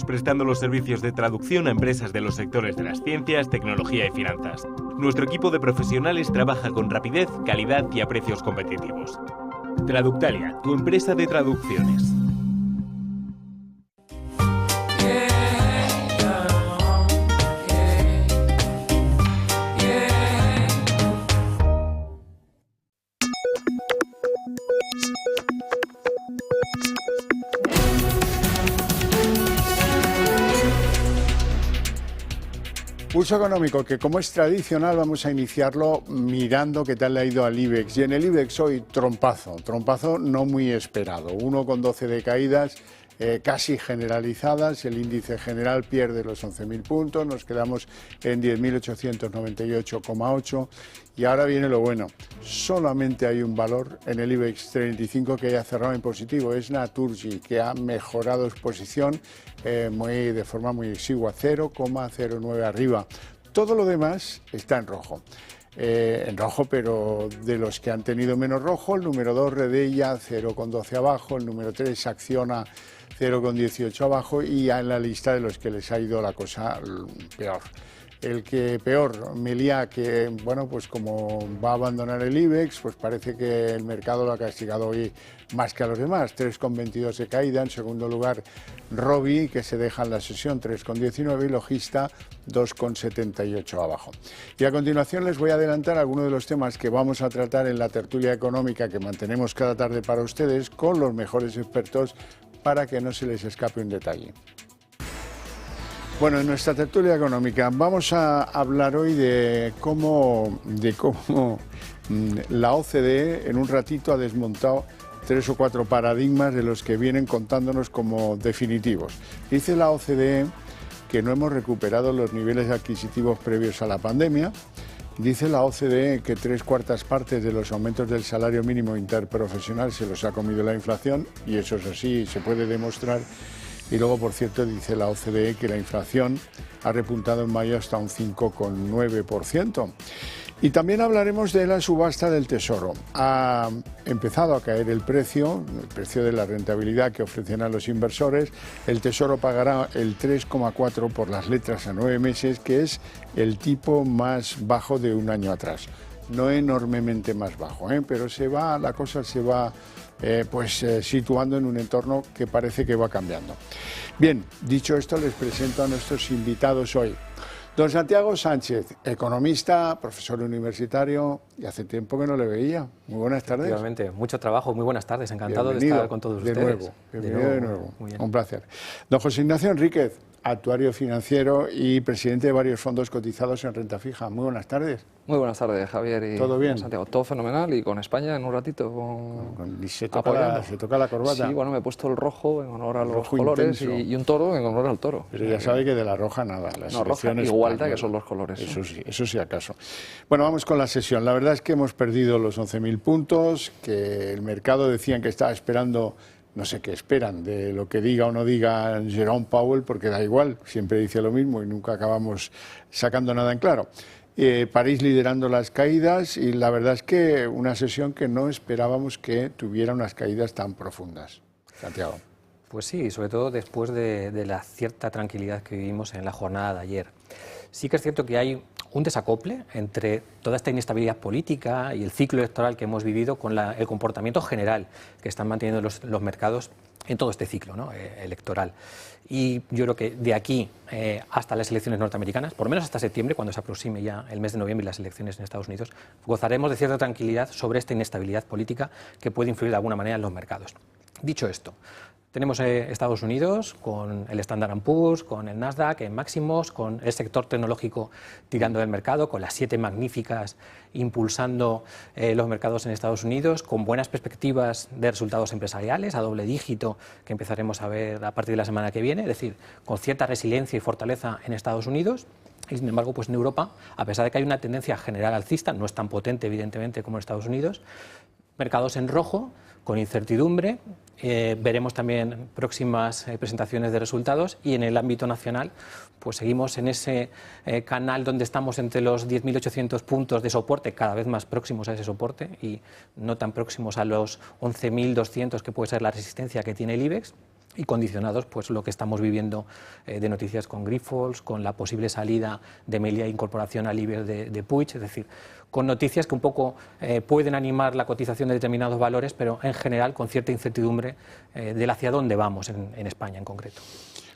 Prestando los servicios de traducción a empresas de los sectores de las ciencias, tecnología y finanzas. Nuestro equipo de profesionales trabaja con rapidez, calidad y a precios competitivos. Traductalia, tu empresa de traducciones. Pulso económico, que como es tradicional vamos a iniciarlo mirando qué tal le ha ido al IBEX. Y en el IBEX hoy trompazo no muy esperado, 1,12 de caídas casi generalizadas, el índice general pierde los 11.000 puntos, nos quedamos en 10.898,8 y ahora viene lo bueno, solamente hay un valor en el IBEX 35 que haya cerrado en positivo, es Naturgy, que ha mejorado su posición de forma muy exigua, 0,09 arriba. Todo lo demás está en rojo. Pero de los que han tenido menos rojo, el número 2, Redeia, 0,12 abajo, el número 3, Acciona, 0,18 abajo, y ya en la lista de los que les ha ido la cosa peor. El que peor, Meliá, que bueno, pues como va a abandonar el IBEX, pues parece que el mercado lo ha castigado hoy más que a los demás, 3,22 de caída. En segundo lugar, Robi, que se deja en la sesión, 3,19, y Logista, 2,78 abajo. Y a continuación les voy a adelantar algunos de los temas que vamos a tratar en la tertulia económica que mantenemos cada tarde para ustedes con los mejores expertos para que no se les escape un detalle. Bueno, en nuestra tertulia económica vamos a hablar hoy de cómo la OCDE en un ratito ha desmontado 3 o 4 paradigmas de los que vienen contándonos como definitivos. Dice la OCDE que no hemos recuperado los niveles adquisitivos previos a la pandemia. Dice la OCDE que 3/4 partes de los aumentos del salario mínimo interprofesional se los ha comido la inflación, y eso es así, se puede demostrar. Y luego, por cierto, dice la OCDE que la inflación ha repuntado en mayo hasta un 5,9%. Y también hablaremos de la subasta del Tesoro. Ha empezado a caer el precio de la rentabilidad que ofrecen a los inversores. El Tesoro pagará el 3,4 por las letras a 9 meses, que es el tipo más bajo de un año atrás. No enormemente más bajo, pero la cosa se va situando en un entorno que parece que va cambiando. Bien, dicho esto, les presento a nuestros invitados hoy. Don Santiago Sánchez, economista, profesor universitario, y hace tiempo que no le veía. Muy buenas tardes. Efectivamente, mucho trabajo, muy buenas tardes, encantado de estar con todos ustedes. Bienvenido de nuevo. Un placer. Don José Ignacio Enríquez, actuario financiero y presidente de varios fondos cotizados en renta fija. Muy buenas tardes. Muy buenas tardes, Javier. Y ¿todo bien? Santiago, todo fenomenal, y con España en un ratito. Se toca la corbata. Sí, bueno, me he puesto el rojo en honor a los colores y un toro en honor al toro. Pero ya sabe que de la roja nada. No, roja igualta, que son los colores. Eso sí acaso. Bueno, vamos con la sesión. La verdad es que hemos perdido los 11.000 puntos, que el mercado decían que estaba esperando, no sé qué esperan de lo que diga o no diga Jerome Powell, porque da igual, siempre dice lo mismo y nunca acabamos sacando nada en claro. París liderando las caídas, y la verdad es que una sesión que no esperábamos que tuviera unas caídas tan profundas. Santiago. Pues sí, sobre todo después de la cierta tranquilidad que vivimos en la jornada de ayer. Sí que es cierto que hay un desacople entre toda esta inestabilidad política y el ciclo electoral que hemos vivido con el comportamiento general que están manteniendo los mercados en todo este ciclo, ¿no?, electoral. Y yo creo que de aquí hasta las elecciones norteamericanas, por lo menos hasta septiembre, cuando se aproxime ya el mes de noviembre y las elecciones en Estados Unidos, gozaremos de cierta tranquilidad sobre esta inestabilidad política que puede influir de alguna manera en los mercados. Dicho esto, tenemos Estados Unidos con el Standard & Poor's, con el Nasdaq en máximos, con el sector tecnológico tirando del mercado, con las 7 magníficas impulsando los mercados en Estados Unidos, con buenas perspectivas de resultados empresariales a doble dígito que empezaremos a ver a partir de la semana que viene, es decir, con cierta resiliencia y fortaleza en Estados Unidos. Y sin embargo, pues en Europa, a pesar de que hay una tendencia general alcista, no es tan potente evidentemente como en Estados Unidos, mercados en rojo, con incertidumbre. Veremos también próximas presentaciones de resultados, y en el ámbito nacional pues seguimos en ese canal donde estamos entre los 10.800 puntos de soporte, cada vez más próximos a ese soporte y no tan próximos a los 11.200 que puede ser la resistencia que tiene el IBEX. y condicionados pues lo que estamos viviendo de noticias con Grifols, con la posible salida de Meliá e incorporación al IBEX de Puig, es decir, con noticias que un poco pueden animar la cotización de determinados valores, pero en general con cierta incertidumbre del hacia dónde vamos en España en concreto.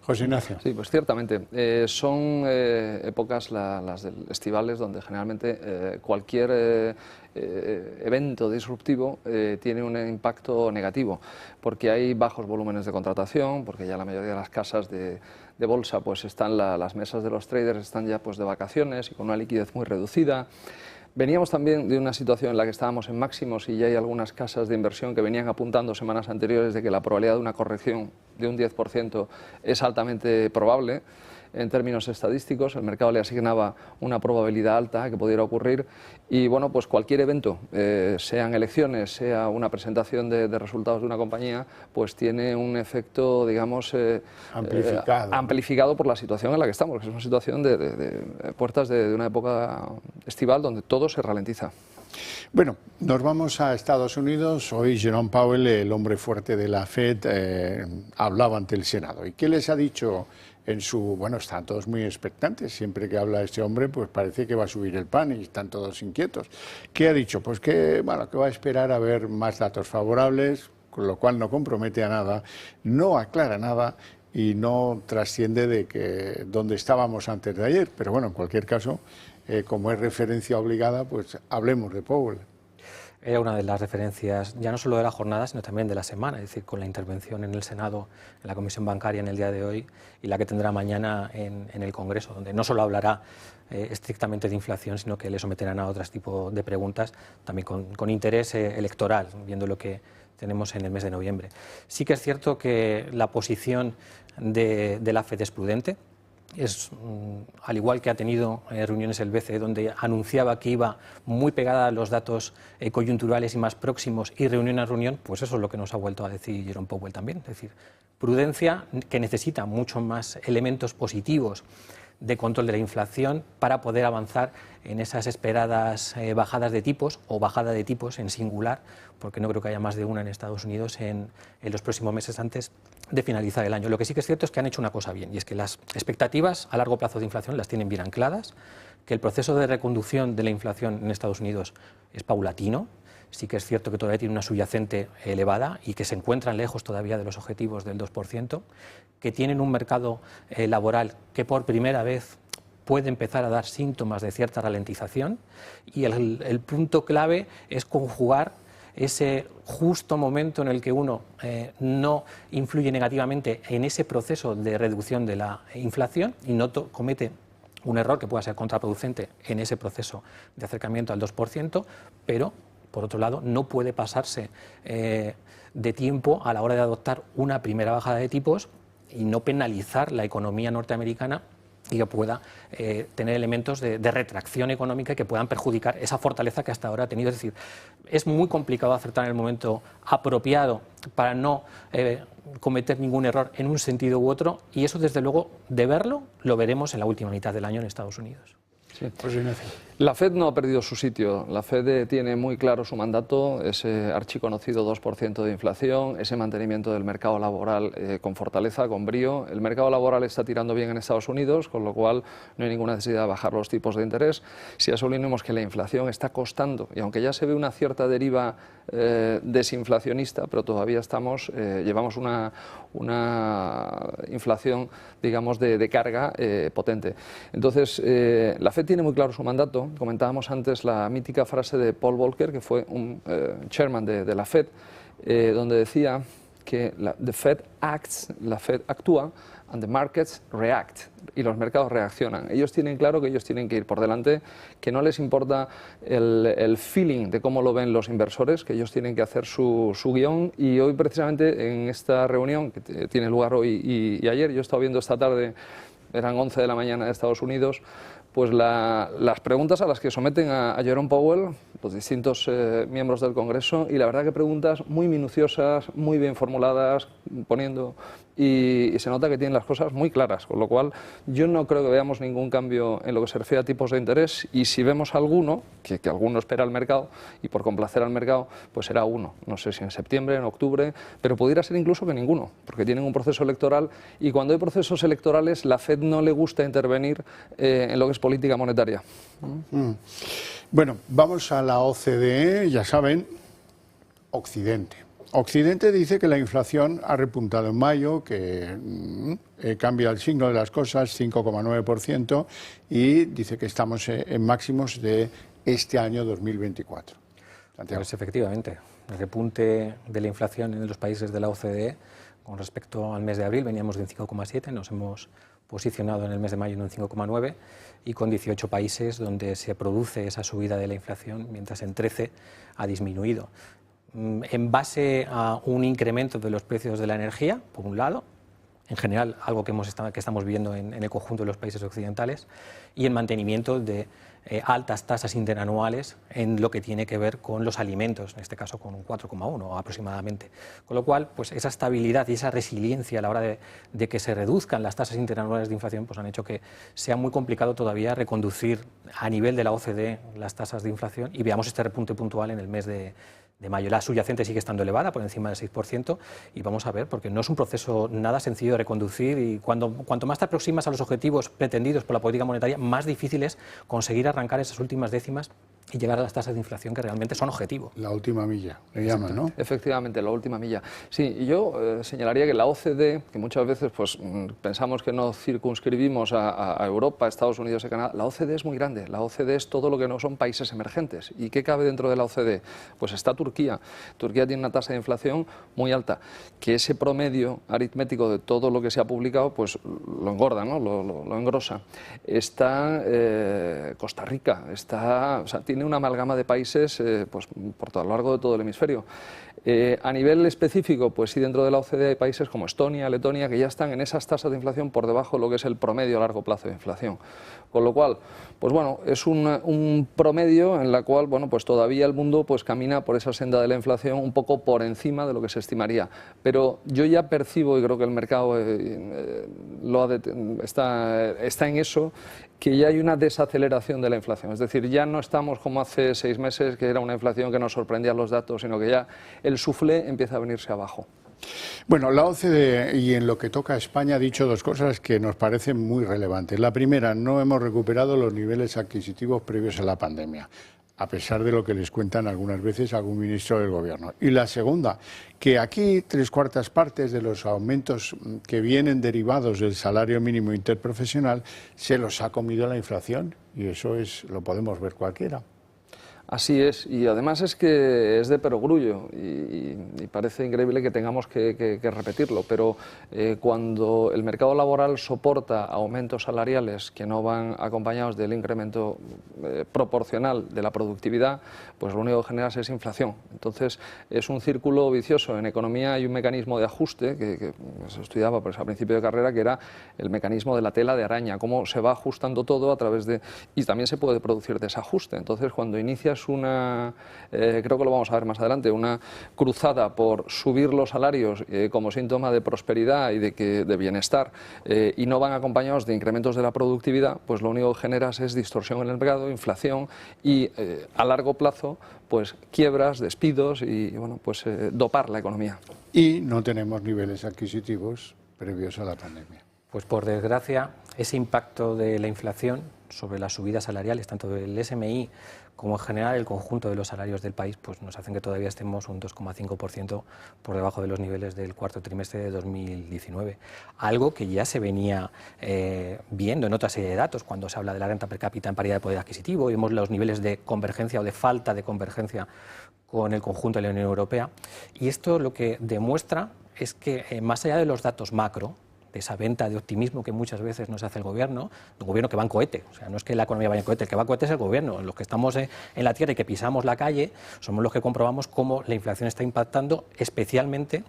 José Ignacio. Sí, pues ciertamente. Son épocas las estivales donde generalmente cualquier evento disruptivo tiene un impacto negativo, porque hay bajos volúmenes de contratación, porque ya la mayoría de las casas de bolsa pues están, las mesas de los traders están ya pues de vacaciones y con una liquidez muy reducida. Veníamos también de una situación en la que estábamos en máximos y ya hay algunas casas de inversión que venían apuntando semanas anteriores de que la probabilidad de una corrección de un 10% es altamente probable. En términos estadísticos, el mercado le asignaba una probabilidad alta a que pudiera ocurrir y bueno, pues cualquier evento, sean elecciones, sea una presentación de resultados de una compañía, pues tiene un efecto, digamos, amplificado por la situación en la que estamos, que es una situación de puertas de una época estival donde todo se ralentiza. Bueno, nos vamos a Estados Unidos. Hoy Jerome Powell, el hombre fuerte de la Fed, hablaba ante el Senado. ¿Y qué les ha dicho en su...? Bueno, están todos muy expectantes. Siempre que habla este hombre, pues parece que va a subir el pan y están todos inquietos. ¿Qué ha dicho? Pues que, bueno, que va a esperar a ver más datos favorables, con lo cual no compromete a nada, no aclara nada y no trasciende de que donde estábamos antes de ayer. Pero bueno, en cualquier caso, como es referencia obligada, pues hablemos de Powell. Era una de las referencias, ya no solo de la jornada, sino también de la semana, es decir, con la intervención en el Senado, en la Comisión Bancaria en el día de hoy y la que tendrá mañana en el Congreso, donde no solo hablará estrictamente de inflación, sino que le someterán a otros tipos de preguntas, también con interés electoral, viendo lo que tenemos en el mes de noviembre. Sí que es cierto que la posición de la Fed es prudente. Es, al igual que ha tenido reuniones el BCE donde anunciaba que iba muy pegada a los datos coyunturales y más próximos y reunión a reunión, pues eso es lo que nos ha vuelto a decir Jerome Powell también. Es decir, prudencia que necesita mucho más elementos positivos de control de la inflación para poder avanzar en esas esperadas bajadas de tipos o bajada de tipos en singular, porque no creo que haya más de una en Estados Unidos en los próximos meses antes de finalizar el año. Lo que sí que es cierto es que han hecho una cosa bien, y es que las expectativas a largo plazo de inflación las tienen bien ancladas, que el proceso de reconducción de la inflación en Estados Unidos es paulatino. Sí que es cierto que todavía tiene una subyacente elevada y que se encuentran lejos todavía de los objetivos del 2%, que tienen un mercado laboral que por primera vez puede empezar a dar síntomas de cierta ralentización, y el punto clave es conjugar ese justo momento en el que uno no influye negativamente en ese proceso de reducción de la inflación y no comete un error que pueda ser contraproducente en ese proceso de acercamiento al 2%, pero por otro lado, no puede pasarse de tiempo a la hora de adoptar una primera bajada de tipos y no penalizar la economía norteamericana y que pueda tener elementos de retracción económica que puedan perjudicar esa fortaleza que hasta ahora ha tenido. Es decir, es muy complicado acertar en el momento apropiado para no cometer ningún error en un sentido u otro, y eso, desde luego, de verlo, lo veremos en la última mitad del año en Estados Unidos. Sí. La Fed no ha perdido su sitio. La Fed tiene muy claro su mandato, ese archiconocido 2% de inflación, ese mantenimiento del mercado laboral con fortaleza, con brío. El mercado laboral está tirando bien en Estados Unidos, con lo cual no hay ninguna necesidad de bajar los tipos de interés. Si a eso le unimos que la inflación está costando, y aunque ya se ve una cierta deriva desinflacionista, pero todavía llevamos una inflación, digamos, de carga potente. Entonces, la Fed tiene muy claro su mandato. Comentábamos antes la mítica frase de Paul Volcker, que fue un chairman de la Fed, donde decía que the Fed acts, la Fed actúa, and the markets react, y los mercados reaccionan. Ellos tienen claro que ellos tienen que ir por delante, que no les importa el feeling de cómo lo ven los inversores, que ellos tienen que hacer su guión, y hoy precisamente en esta reunión que tiene lugar hoy y ayer, yo he estado viendo esta tarde, eran 11 de la mañana de Estados Unidos, pues las preguntas a las que someten a Jerome Powell los distintos miembros del Congreso, y la verdad que preguntas muy minuciosas, muy bien formuladas, y se nota que tienen las cosas muy claras, con lo cual yo no creo que veamos ningún cambio en lo que se refiere a tipos de interés, y si vemos alguno, que alguno espera el mercado, y por complacer al mercado, pues será uno, no sé si en septiembre, en octubre, pero pudiera ser incluso que ninguno, porque tienen un proceso electoral, y cuando hay procesos electorales la FED no le gusta intervenir en lo que es política monetaria. Bueno, vamos a la OCDE, ya saben, Occidente. Occidente dice que la inflación ha repuntado en mayo, que cambia el signo de las cosas, 5,9%, y dice que estamos en máximos de este año 2024. Pues efectivamente, el repunte de la inflación en los países de la OCDE con respecto al mes de abril veníamos de un 5,7, nos hemos posicionado en el mes de mayo en un 5,9 y con 18 países donde se produce esa subida de la inflación, mientras en 13 ha disminuido. En base a un incremento de los precios de la energía, por un lado, en general algo que estamos viendo en el conjunto de los países occidentales, y en mantenimiento de altas tasas interanuales en lo que tiene que ver con los alimentos, en este caso con un 4,1 aproximadamente. Con lo cual, pues esa estabilidad y esa resiliencia a la hora de que se reduzcan las tasas interanuales de inflación, pues han hecho que sea muy complicado todavía reconducir a nivel de la OCDE las tasas de inflación, y veamos este repunte puntual en el mes de mayo. La subyacente sigue estando elevada, por encima del 6%, y vamos a ver, porque no es un proceso nada sencillo de reconducir, y cuanto más te aproximas a los objetivos pretendidos por la política monetaria, más difícil es conseguir arrancar esas últimas décimas y llegar a las tasas de inflación que realmente son objetivo. La última milla, le llaman, ¿no? Efectivamente, la última milla. Sí, y yo señalaría que la OCDE, que muchas veces pues, pensamos que no circunscribimos a Europa, Estados Unidos y Canadá, la OCDE es muy grande. La OCDE es todo lo que no son países emergentes. ¿Y qué cabe dentro de la OCDE? Pues está Turquía. Turquía tiene una tasa de inflación muy alta, que ese promedio aritmético de todo lo que se ha publicado, pues lo engorda, ¿no? Lo engrosa. Está Costa Rica, o sea, tiene una amalgama de países pues, por todo, a lo largo de todo el hemisferio. A nivel específico, pues sí, dentro de la OCDE hay países como Estonia, Letonia, que ya están en esas tasas de inflación por debajo de lo que es el promedio a largo plazo de inflación. Con lo cual, pues bueno, es un promedio en la cual, bueno, pues todavía el mundo pues camina por esa senda de la inflación un poco por encima de lo que se estimaría. Pero yo ya percibo, y creo que el mercado está en eso, que ya hay una desaceleración de la inflación. Es decir, ya no estamos como hace 6 meses, que era una inflación que nos sorprendía los datos, sino que ya el suflé empieza a venirse abajo. Bueno, la OCDE, y en lo que toca a España, ha dicho 2 cosas que nos parecen muy relevantes. La primera, no hemos recuperado los niveles adquisitivos previos a la pandemia, a pesar de lo que les cuentan algunas veces algún ministro del Gobierno. Y la segunda, que aquí 3/4 partes de los aumentos que vienen derivados del salario mínimo interprofesional se los ha comido la inflación, y eso lo podemos ver cualquiera. Así es, y además es que es de perogrullo y parece increíble que tengamos que repetirlo, pero cuando el mercado laboral soporta aumentos salariales que no van acompañados del incremento proporcional de la productividad, pues lo único que generas es inflación. Entonces es un círculo vicioso. En economía hay un mecanismo de ajuste que se estudiaba pues, al principio de carrera, que era el mecanismo de la tela de araña, cómo se va ajustando todo a través de... y también se puede producir desajuste. Entonces cuando inicias creo que lo vamos a ver más adelante, una cruzada por subir los salarios como síntoma de prosperidad y de bienestar y no van acompañados de incrementos de la productividad, pues lo único que generas es distorsión en el mercado, inflación y a largo plazo pues quiebras, despidos y bueno, pues dopar la economía. Y no tenemos niveles adquisitivos previos a la pandemia. Pues por desgracia, ese impacto de la inflación sobre las subidas salariales, tanto del SMI como en general el conjunto de los salarios del país, pues nos hacen que todavía estemos un 2,5% por debajo de los niveles del cuarto trimestre de 2019. Algo que ya se venía viendo en otra serie de datos, cuando se habla de la renta per cápita en paridad de poder adquisitivo, y vemos los niveles de convergencia o de falta de convergencia con el conjunto de la Unión Europea. Y esto lo que demuestra es que más allá de los datos macro, de esa venta de optimismo que muchas veces nos hace el gobierno, un gobierno que va en cohete, o sea, no es que la economía vaya en cohete, el que va en cohete es el gobierno. Los que estamos en la tierra y que pisamos la calle somos los que comprobamos cómo la inflación está impactando especialmente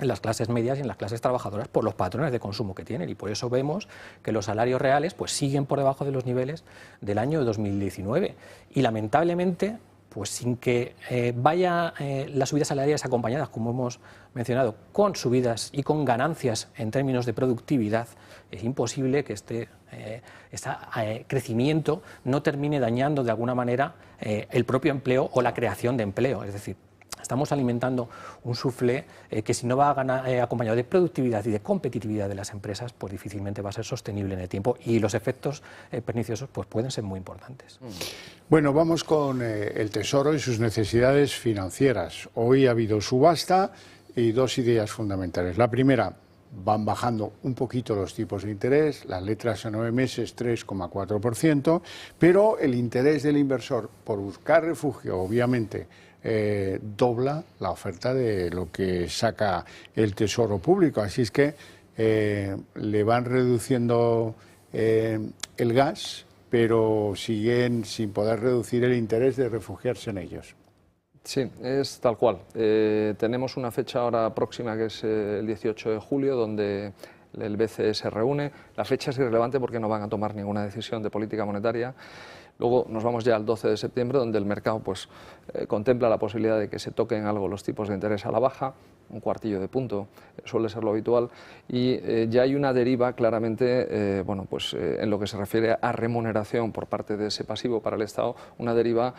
en las clases medias y en las clases trabajadoras por los patrones de consumo que tienen, y por eso vemos que los salarios reales pues siguen por debajo de los niveles del año 2019 y lamentablemente pues sin que vaya las subidas salariales acompañadas, como hemos mencionado, con subidas y con ganancias en términos de productividad, es imposible que este crecimiento no termine dañando de alguna manera el propio empleo o la creación de empleo. Es decir, estamos alimentando un soufflé que si no va acompañado de productividad y de competitividad de las empresas, pues difícilmente va a ser sostenible en el tiempo y los efectos perniciosos pues pueden ser muy importantes. Bueno, vamos con el Tesoro y sus necesidades financieras. Hoy ha habido subasta y dos ideas fundamentales. La primera, van bajando un poquito los tipos de interés, las letras a 9 meses 3,4%, pero el interés del inversor por buscar refugio, obviamente, dobla la oferta de lo que saca el Tesoro Público. Así es que le van reduciendo el gas, pero siguen sin poder reducir el interés de refugiarse en ellos. Sí, es tal cual. Tenemos una fecha ahora próxima que es el 18 de julio, donde el BCE se reúne. La fecha es irrelevante porque no van a tomar ninguna decisión de política monetaria. Luego nos vamos ya al 12 de septiembre, donde el mercado pues, contempla la posibilidad de que se toquen algo los tipos de interés a la baja, un cuartillo de punto, suele ser lo habitual, y ya hay una deriva claramente en lo que se refiere a remuneración por parte de ese pasivo para el Estado, una deriva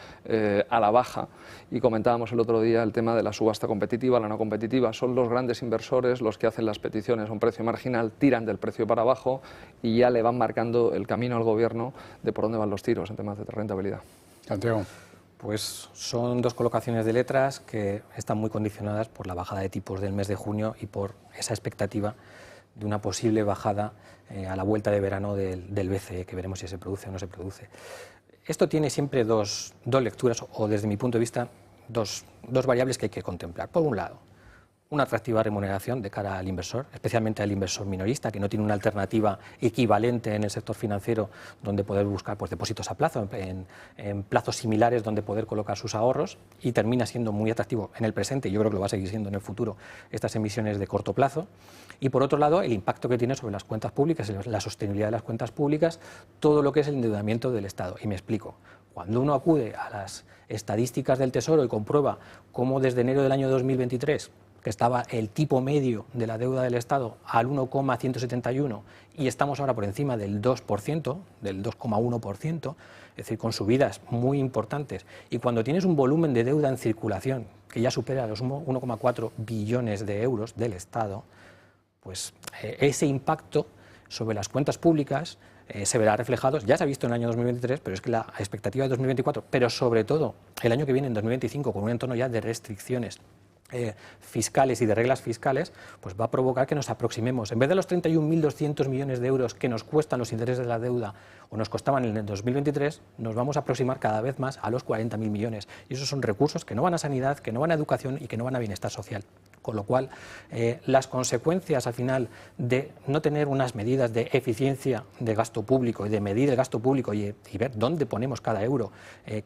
a la baja. Y comentábamos el otro día el tema de la subasta competitiva, la no competitiva. Son los grandes inversores los que hacen las peticiones a un precio marginal, tiran del precio para abajo y ya le van marcando el camino al gobierno de por dónde van los tiros en temas de rentabilidad. Santiago. Pues son dos colocaciones de letras que están muy condicionadas por la bajada de tipos del mes de junio y por esa expectativa de una posible bajada a la vuelta de verano del BCE, que veremos si se produce o no se produce. Esto tiene siempre dos lecturas, o desde mi punto de vista, dos variables que hay que contemplar. Por un lado, una atractiva remuneración de cara al inversor, especialmente al inversor minorista, que no tiene una alternativa equivalente en el sector financiero donde poder buscar pues, depósitos a plazo, en plazos similares donde poder colocar sus ahorros, y termina siendo muy atractivo en el presente, y yo creo que lo va a seguir siendo en el futuro, estas emisiones de corto plazo. Y por otro lado, el impacto que tiene sobre las cuentas públicas, la sostenibilidad de las cuentas públicas, todo lo que es el endeudamiento del Estado. Y me explico. Cuando uno acude a las estadísticas del Tesoro y comprueba cómo desde enero del año 2023 que estaba el tipo medio de la deuda del Estado al 1,171 y estamos ahora por encima del 2%, del 2,1%, es decir, con subidas muy importantes. Y cuando tienes un volumen de deuda en circulación que ya supera los 1,4 billones de euros del Estado, pues ese impacto sobre las cuentas públicas se verá reflejado, ya se ha visto en el año 2023, pero es que la expectativa de 2024, pero sobre todo el año que viene, en 2025, con un entorno ya de restricciones fiscales y de reglas fiscales, pues va a provocar que nos aproximemos, en vez de los 31.200 millones de euros que nos cuestan los intereses de la deuda o nos costaban en el 2023, nos vamos a aproximar cada vez más a los 40.000 millones. Y esos son recursos que no van a sanidad, que no van a educación y que no van a bienestar social. Con lo cual, las consecuencias al final de no tener unas medidas de eficiencia de gasto público y de medir el gasto público y ver dónde ponemos cada euro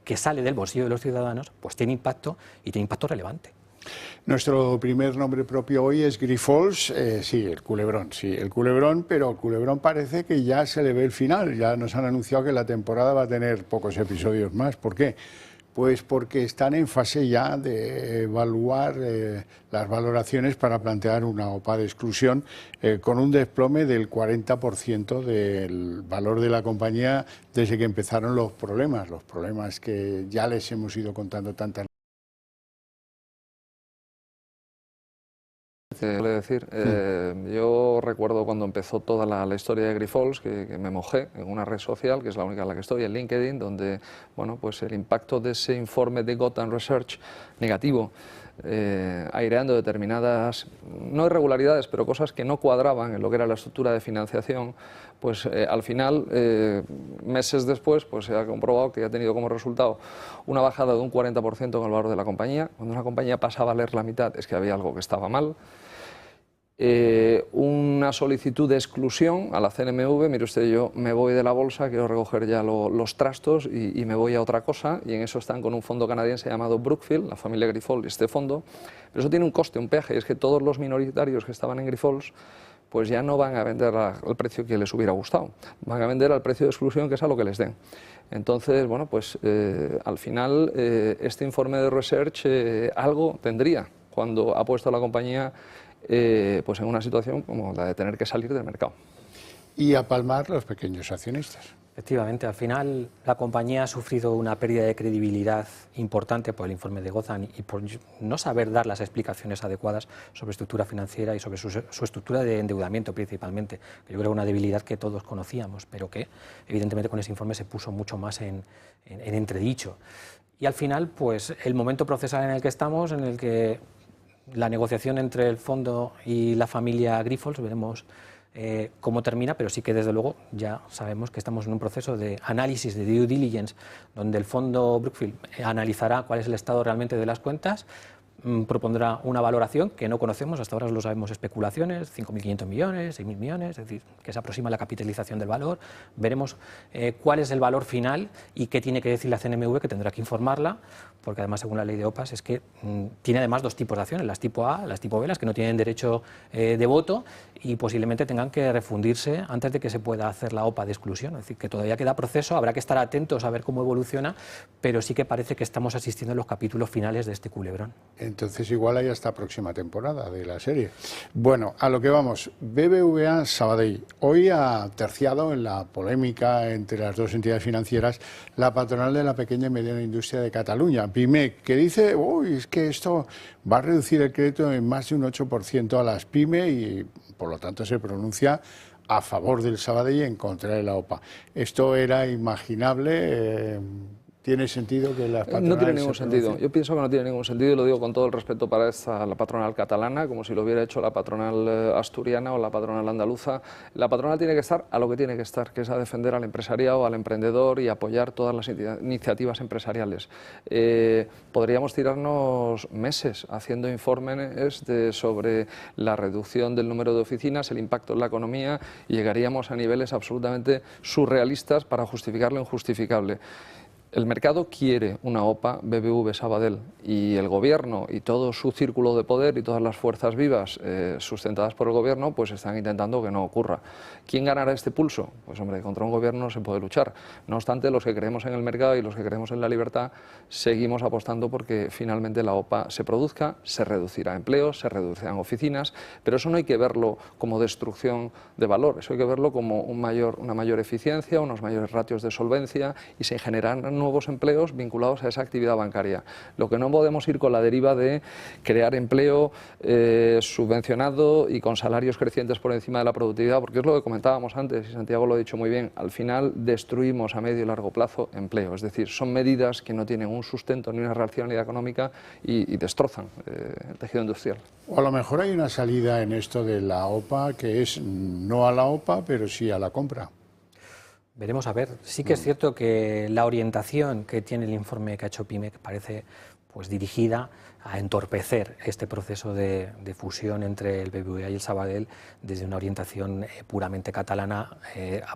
que sale del bolsillo de los ciudadanos, pues tiene impacto y tiene impacto relevante. Nuestro primer nombre propio hoy es Grifols, sí, el culebrón, pero el culebrón parece que ya se le ve el final. Ya nos han anunciado que la temporada va a tener pocos episodios más. ¿Por qué? Pues porque están en fase ya de evaluar las valoraciones para plantear una OPA de exclusión con un desplome del 40% del valor de la compañía desde que empezaron los problemas que ya les hemos ido contando tantas. Yo recuerdo cuando empezó toda la historia de Grifols que me mojé en una red social, que es la única en la que estoy, en LinkedIn, donde bueno, pues el impacto de ese informe de Gotham Research negativo, aireando determinadas, no irregularidades, pero cosas que no cuadraban en lo que era la estructura de financiación, pues al final, meses después, pues se ha comprobado que ha tenido como resultado una bajada de un 40% en el valor de la compañía. Cuando una compañía pasa a valer la mitad es que había algo que estaba mal. una solicitud de exclusión a la CNMV, mire usted, yo me voy de la bolsa, quiero recoger ya los trastos y me voy a otra cosa, y en eso están con un fondo canadiense llamado Brookfield, la familia Grifols y este fondo, pero eso tiene un coste, un peaje, y es que todos los minoritarios que estaban en Grifols pues ya no van a vender al precio que les hubiera gustado, van a vender al precio de exclusión, que es a lo que les den. Entonces, bueno, pues al final este informe de research algo tendría cuando ha puesto a la compañía pues en una situación como la de tener que salir del mercado. Y a palmar los pequeños accionistas. Efectivamente, al final la compañía ha sufrido una pérdida de credibilidad importante por el informe de Gotham y por no saber dar las explicaciones adecuadas sobre estructura financiera y sobre su estructura de endeudamiento principalmente, que yo creo que una debilidad que todos conocíamos, pero que evidentemente con ese informe se puso mucho más en entredicho. Y al final, pues el momento procesal en el que estamos, en el que la negociación entre el fondo y la familia Grifols, veremos cómo termina, pero sí que desde luego ya sabemos que estamos en un proceso de análisis, de due diligence, donde el fondo Brookfield analizará cuál es el estado realmente de las cuentas, propondrá una valoración que no conocemos, hasta ahora lo sabemos, especulaciones, 5.500 millones, 6.000 millones, es decir, que se aproxima la capitalización del valor. Veremos cuál es el valor final y qué tiene que decir la CNMV, que tendrá que informarla, porque además, según la ley de OPAs, es que tiene además dos tipos de acciones, las tipo A, las tipo B, las que no tienen derecho de voto y posiblemente tengan que refundirse antes de que se pueda hacer la OPA de exclusión. Es decir, que todavía queda proceso, habrá que estar atentos a ver cómo evoluciona, pero sí que parece que estamos asistiendo a los capítulos finales de este culebrón. Entonces igual hay hasta próxima temporada de la serie. Bueno, a lo que vamos, BBVA Sabadell. Hoy ha terciado en la polémica entre las dos entidades financieras la patronal de la pequeña y mediana industria de Cataluña, PIMEC, que dice, uy, es que esto va a reducir el crédito en más de un 8% a las PYME y por lo tanto se pronuncia a favor del Sabadell y en contra de la OPA. ¿Esto era imaginable? ¿Tiene sentido que la patronal no tiene ningún sentido? Yo pienso que no tiene ningún sentido y lo digo con todo el respeto para la patronal catalana, como si lo hubiera hecho la patronal asturiana o la patronal andaluza. La patronal tiene que estar a lo que tiene que estar, que es a defender al empresariado, al emprendedor y apoyar todas las iniciativas empresariales. Podríamos tirarnos meses haciendo informes sobre la reducción del número de oficinas, el impacto en la economía, y llegaríamos a niveles absolutamente surrealistas para justificar lo injustificable. El mercado quiere una OPA BBV Sabadell y el gobierno y todo su círculo de poder y todas las fuerzas vivas sustentadas por el gobierno pues están intentando que no ocurra. ¿Quién ganará este pulso? Pues hombre, contra un gobierno no se puede luchar. No obstante, los que creemos en el mercado y los que creemos en la libertad seguimos apostando porque finalmente la OPA se produzca, se reducirá empleos, se reducirán oficinas, pero eso no hay que verlo como destrucción de valor, eso hay que verlo como una mayor eficiencia, unos mayores ratios de solvencia y se generarán nuevos empleos vinculados a esa actividad bancaria. Lo que no podemos ir con la deriva de crear empleo subvencionado y con salarios crecientes por encima de la productividad, porque es lo que comentábamos antes y Santiago lo ha dicho muy bien, al final destruimos a medio y largo plazo empleo, es decir, son medidas que no tienen un sustento ni una racionalidad económica y destrozan el tejido industrial. O a lo mejor hay una salida en esto de la OPA que es no a la OPA, pero sí a la compra. Veremos a ver. Sí que es cierto que la orientación que tiene el informe que ha hecho PIMEC parece pues dirigida a entorpecer este proceso de fusión entre el BBVA y el Sabadell desde una orientación puramente catalana,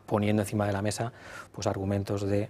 poniendo encima de la mesa pues argumentos de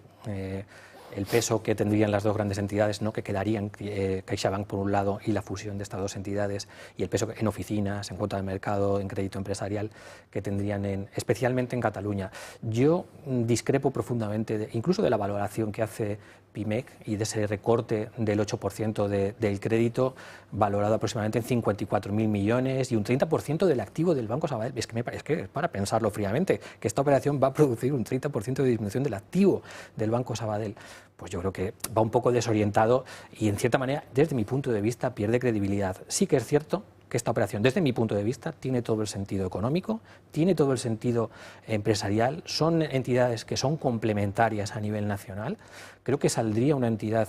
el peso que tendrían las dos grandes entidades, ¿no? Que quedarían CaixaBank por un lado y la fusión de estas dos entidades, y el peso en oficinas, en cuota de mercado, en crédito empresarial que tendrían especialmente en Cataluña. Yo discrepo profundamente incluso de la valoración que hace PIMEC y de ese recorte del 8% del crédito valorado aproximadamente en 54.000 millones y un 30% del activo del Banco Sabadell. Es que es para pensarlo fríamente, que esta operación va a producir un 30% de disminución del activo del Banco Sabadell. Pues yo creo que va un poco desorientado y en cierta manera, desde mi punto de vista, pierde credibilidad. Sí que es cierto que esta operación, desde mi punto de vista, tiene todo el sentido económico, tiene todo el sentido empresarial, son entidades que son complementarias a nivel nacional. Creo que saldría una entidad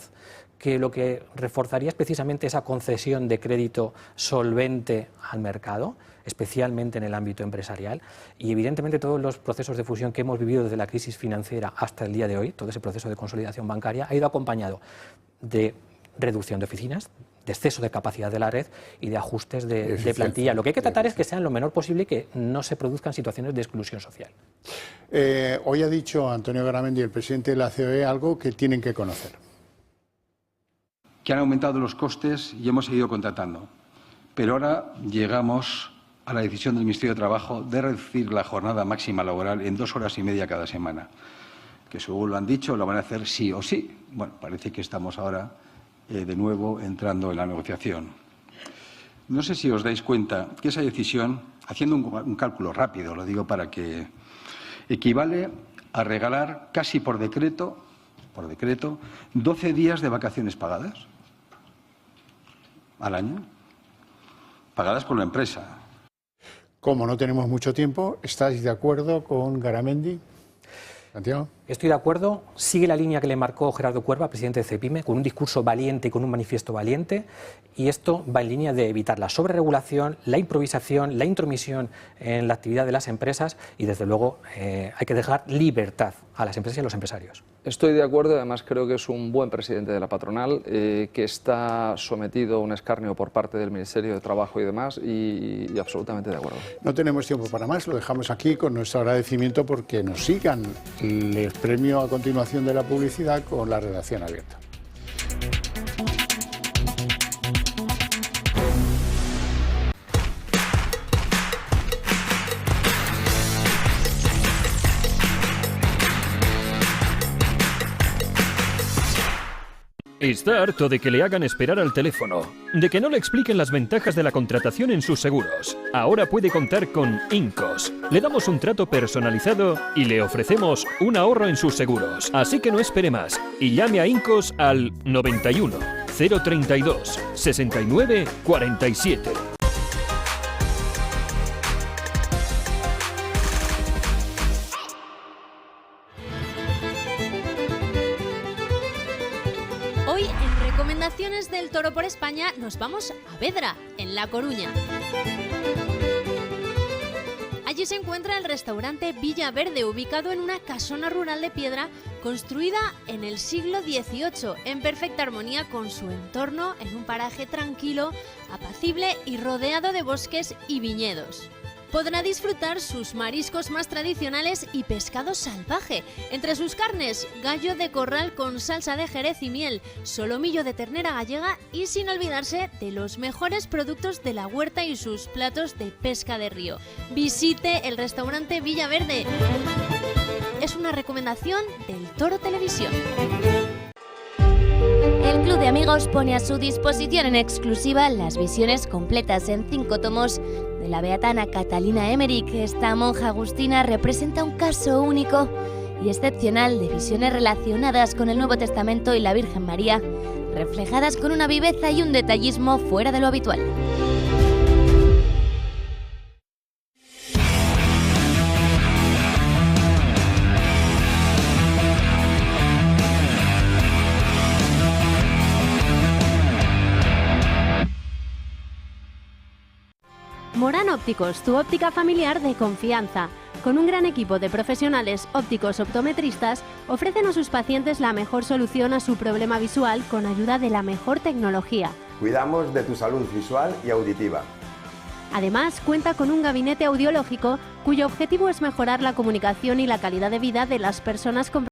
que lo que reforzaría es precisamente esa concesión de crédito solvente al mercado, especialmente en el ámbito empresarial, y evidentemente todos los procesos de fusión que hemos vivido desde la crisis financiera hasta el día de hoy, todo ese proceso de consolidación bancaria ha ido acompañado de reducción de oficinas, exceso de capacidad de la red y de ajustes de plantilla. Lo que hay que tratar es que sean lo menor posible y que no se produzcan situaciones de exclusión social. Hoy ha dicho Antonio Garamendi, el presidente de la COE, algo que tienen que conocer. Que han aumentado los costes y hemos seguido contratando. Pero ahora llegamos a la decisión del Ministerio de Trabajo de reducir la jornada máxima laboral en 2 horas y media cada semana. Que según lo han dicho, lo van a hacer sí o sí. Bueno, parece que estamos ahora de nuevo entrando en la negociación. No sé si os dais cuenta que esa decisión, haciendo un cálculo rápido, lo digo para que equivale a regalar casi por decreto 12 días de vacaciones pagadas al año, pagadas por la empresa. Como no tenemos mucho tiempo, ¿estáis de acuerdo con Garamendi? Santiago. Estoy de acuerdo, sigue la línea que le marcó Gerardo Cuerva, presidente de CEPIME, con un discurso valiente y con un manifiesto valiente, y esto va en línea de evitar la sobreregulación, la improvisación, la intromisión en la actividad de las empresas y, desde luego, hay que dejar libertad a las empresas y a los empresarios. Estoy de acuerdo, además creo que es un buen presidente de la patronal, que está sometido a un escarnio por parte del Ministerio de Trabajo y demás, y absolutamente de acuerdo. No tenemos tiempo para más, lo dejamos aquí con nuestro agradecimiento porque nos sigan. Les premio a continuación de la publicidad con la redacción abierta. Está harto de que le hagan esperar al teléfono, de que no le expliquen las ventajas de la contratación en sus seguros. Ahora puede contar con Incos. Le damos un trato personalizado y le ofrecemos un ahorro en sus seguros. Así que no espere más y llame a Incos al 91 032 69 47. Hoy, en Recomendaciones del Toro por España, nos vamos a Vedra, en La Coruña. Allí se encuentra el restaurante Villa Verde, ubicado en una casona rural de piedra construida en el siglo XVIII, en perfecta armonía con su entorno, en un paraje tranquilo, apacible y rodeado de bosques y viñedos. Podrá disfrutar sus mariscos más tradicionales y pescado salvaje. Entre sus carnes, gallo de corral con salsa de jerez y miel, solomillo de ternera gallega y sin olvidarse de los mejores productos de la huerta y sus platos de pesca de río. Visite el restaurante Villa Verde. Es una recomendación del Toro Televisión. El Club de Amigos pone a su disposición en exclusiva las visiones completas en 5 tomos de la beatana Catalina Emmerich. Esta monja agustina representa un caso único y excepcional de visiones relacionadas con el Nuevo Testamento y la Virgen María, reflejadas con una viveza y un detallismo fuera de lo habitual. Morán Ópticos, tu óptica familiar de confianza. Con un gran equipo de profesionales ópticos optometristas, ofrecen a sus pacientes la mejor solución a su problema visual con ayuda de la mejor tecnología. Cuidamos de tu salud visual y auditiva. Además, cuenta con un gabinete audiológico cuyo objetivo es mejorar la comunicación y la calidad de vida de las personas con